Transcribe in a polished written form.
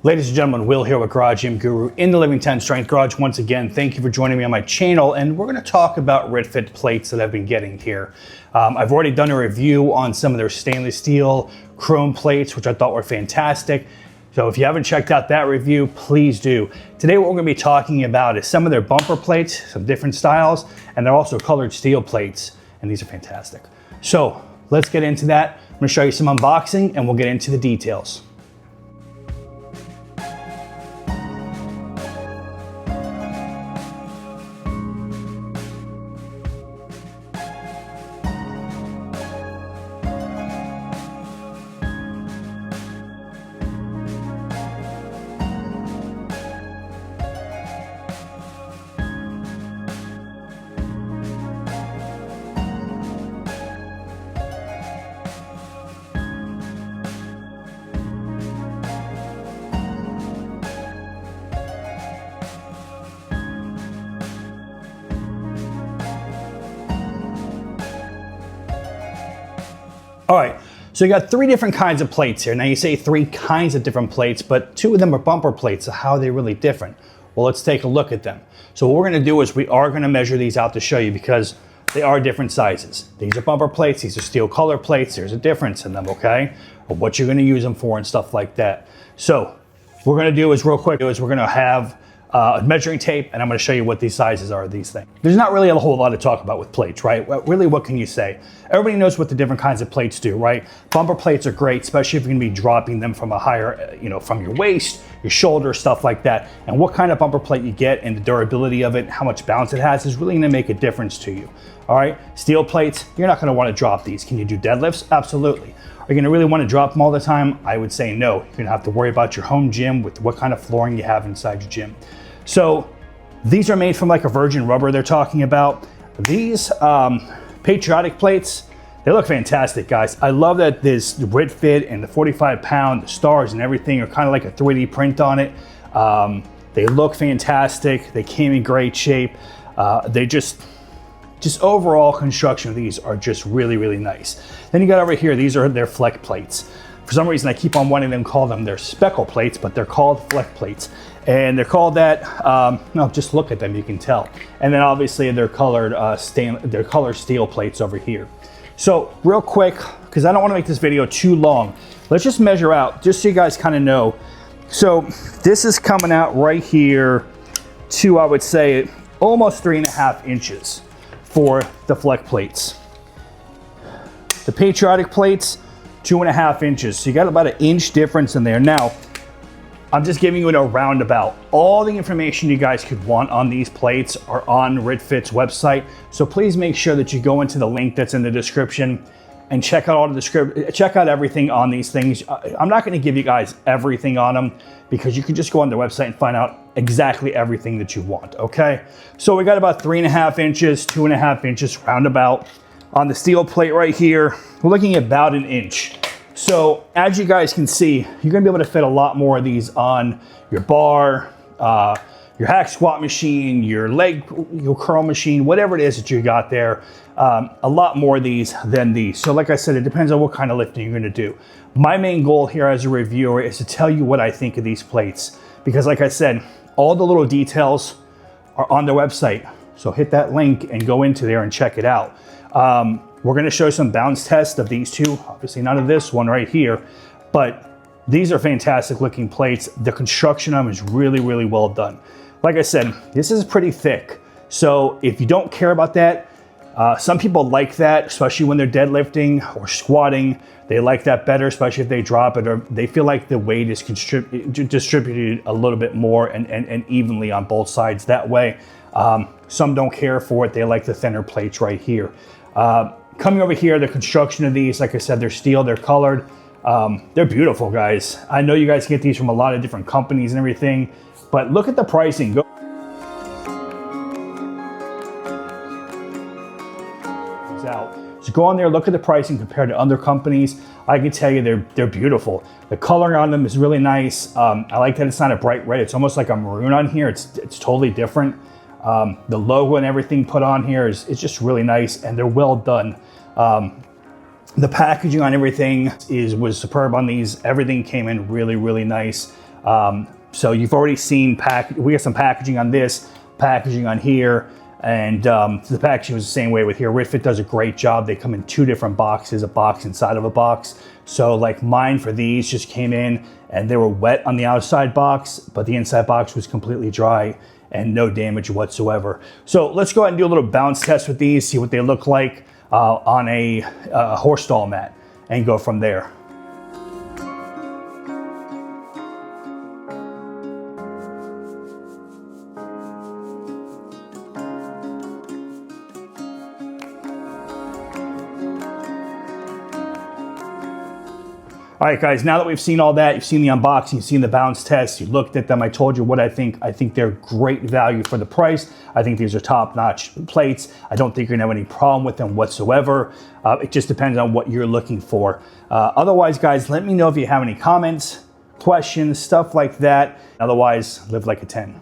Ladies and gentlemen, Will here with Garage Gym Guru in the Living 10 Strength Garage. Once again, thank you for joining me on my channel, and we're going to talk about RitFit plates that I've been getting here. I've already done a review on some of their stainless steel chrome plates, which I thought were fantastic. So if you haven't checked out that review, please do. Today what we're going to be talking about is some of their bumper plates, some different styles, and they're also colored steel plates, and these are fantastic. So let's get into that. I'm going to show you some unboxing, and we'll get into the details. All right, so you got three different kinds of plates here. Now you say three kinds of different plates, but two of them are bumper plates, so how are they really different? Well, let's take a look at them. So what we're gonna do is we are gonna measure these out to show you because they are different sizes. These are bumper plates, these are steel color plates, there's a difference in them, okay? Or what you're gonna use them for and stuff like that. So what we're gonna do is real quick, we're gonna have a measuring tape, and I'm going to show you what these sizes are of these things. There's not really a whole lot to talk about with plates, right? Really, what can you say? Everybody knows what the different kinds of plates do, right? Bumper plates are great, especially if you're going to be dropping them from a higher, from your waist, your shoulder, stuff like that. And what kind of bumper plate you get and the durability of it, how much bounce it has, is really going to make a difference to you. All right, steel plates, you're not going to want to drop these. Can you do deadlifts? Absolutely. Are you going to really want to drop them all the time? I would say no. You're going to have to worry about your home gym with what kind of flooring you have inside your gym. So these are made from like a virgin rubber they're talking about. These patriotic plates, they look fantastic, guys. I love that this RitFit and the 45-pound stars and everything are kind of like a 3D print on it. They look fantastic. They came in great shape. They just overall construction of these are just really, really nice. Then you got over here, these are their flex plates. For some reason, I keep on wanting them to call them their speckle plates, but they're called flex plates. And they're called that, no, just look at them, you can tell. And then obviously they're colored steel plates over here. So real quick, because I don't want to make this video too long, let's just measure out, just so you guys kind of know. So this is coming out right here to, I would say, almost 3.5 inches for the flex plates. The patriotic plates, 2.5 inches. So you got about an inch difference in there. Now, I'm just giving you a roundabout. All the information you guys could want on these plates are on RitFit's website. So please make sure that you go into the link that's in the description and check out check out everything on these things. I'm not gonna give you guys everything on them because you can just go on their website and find out exactly everything that you want, okay? So we got about 3.5 inches, 2.5 inches roundabout. On the steel plate right here, we're looking at about an inch. So as you guys can see, you're gonna be able to fit a lot more of these on your bar, your hack squat machine, your curl machine, whatever it is that you got there. A lot more of these than these. So like I said, it depends on what kind of lifting you're gonna do. My main goal here as a reviewer is to tell you what I think of these plates. Because like I said, all the little details are on their website. So hit that link and go into there and check it out. We're going to show some bounce tests of these two. Obviously none of this one right here, but these are fantastic looking plates. The construction of them is really, really well done. Like I said, this is pretty thick. So if you don't care about that, some people like that, especially when they're deadlifting or squatting. They like that better, especially if they drop it or they feel like the weight is distributed a little bit more and evenly on both sides that way. Some don't care for it. They like the thinner plates right here. Coming over here, the construction of these, like I said, they're steel, they're colored. They're beautiful, guys. I know you guys get these from a lot of different companies and everything, but look at the pricing. Go out. So go on there, look at the pricing compared to other companies. I can tell you they're beautiful. The coloring on them is really nice. I like that it's not a bright red. It's almost like a maroon on here. It's totally different. The logo and everything put on here is just really nice, and they're well done. The packaging on everything was superb on these. Everything came in really, really nice. So you've already seen we got some packaging on this, packaging on here, and the packaging was the same way with here. RitFit does a great job. They come in 2 different boxes, a box inside of a box. So like mine for these just came in and they were wet on the outside box, but the inside box was completely dry and no damage whatsoever. So let's go ahead and do a little bounce test with these, see what they look like on a horse stall mat, and go from there. All right, guys, now that we've seen all that, you've seen the unboxing, you've seen the bounce test, you looked at them, I told you what I think. I think they're great value for the price. I think these are top-notch plates. I don't think you're gonna have any problem with them whatsoever. It just depends on what you're looking for. Otherwise, guys, let me know if you have any comments, questions, stuff like that. Otherwise, live like a 10.